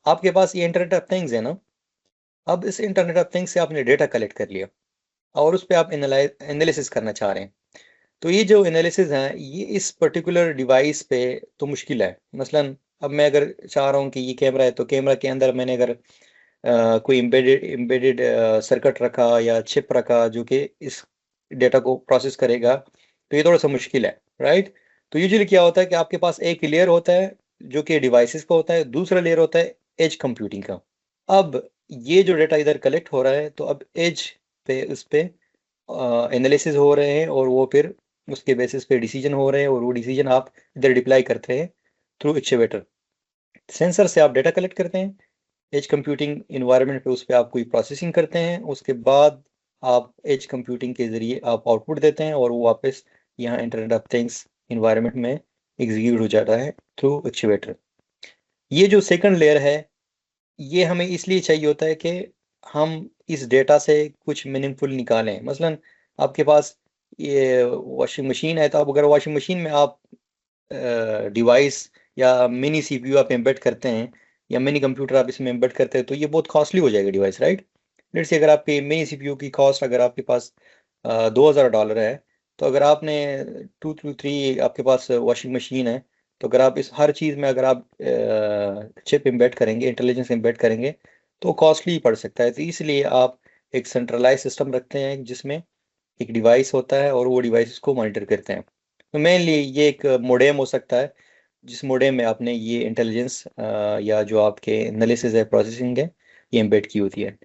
आपके पास ये internet of things है ना। अब इस इंटरनेट ऑफ थिंग्स से आपने डेटा कलेक्ट कर लिया और उस पर आप एनालिसिस करना चाह रहे हैं। तो ये जो एनालिसिस है ये इस पर्टिकुलर डिवाइस पे तो मुश्किल है। मसलन अब मैं अगर चाह रहा हूँ कि ये कैमरा है तो कैमरा के अंदर मैंने अगर कोई एम्बेडेड सर्किट रखा या चिप रखा जो कि इस डेटा को प्रोसेस करेगा, तो ये थोड़ा सा मुश्किल है, राइट। तो यूजुअली क्या होता है कि आपके पास एक लेयर होता है जो कि डिवाइसेस का होता है, दूसरा लेयर होता है एज कंप्यूटिंग का। अब ये जो डेटा इधर कलेक्ट हो रहा है तो अब एज पे उस पे एनालिसिस हो रहे हैं और वो फिर उसके बेसिस पे डिसीजन हो रहे हैं और वो डिसीजन आप इधर डिप्लाई करते हैं थ्रू एक्चुएटर। सेंसर से आप डेटा कलेक्ट करते हैं, एज कंप्यूटिंग इन्वायरमेंट पे उस पर आप कोई प्रोसेसिंग करते हैं, उसके बाद आप एज कंप्यूटिंग के ज़रिए आप आउटपुट देते हैं और वो वापस यहाँ इंटरनेट ऑफ थिंग्स इन्वायरमेंट में एग्जीक्यूट हो जाता है थ्रू एक्चुएटर। ये जो सेकंड लेयर है ये हमें इसलिए चाहिए होता है कि हम इस डेटा से कुछ मीनिंगफुल निकालें। मसलन आपके पास ये वॉशिंग मशीन है, तो अब अगर वॉशिंग मशीन में आप डिवाइस या मिनी सीपीयू आप एम्बेड करते हैं या मिनी कंप्यूटर आप इसमें एम्बेड करते हैं तो ये बहुत कॉस्टली हो जाएगा डिवाइस, राइट। लेट्स से अगर आपके मिनी सीपीयू की कॉस्ट अगर आपके पास $2000 है, तो अगर आपने 2 to 3 आपके पास वॉशिंग मशीन है, तो अगर आप इस हर चीज़ में अगर आप चिप एम्बेड करेंगे, इंटेलिजेंस एम्बेड करेंगे, तो कॉस्टली पड़ सकता है। तो इसलिए आप एक सेंट्रलाइज सिस्टम रखते हैं जिसमें एक डिवाइस होता है और वो डिवाइस को मॉनिटर करते हैं। तो मेनली ये एक मोडेम हो सकता है जिस मोडेम में आपने ये इंटेलिजेंस या जो आपके एनालिसिस है, प्रोसेसिंग है, ये एम्बेड की होती है।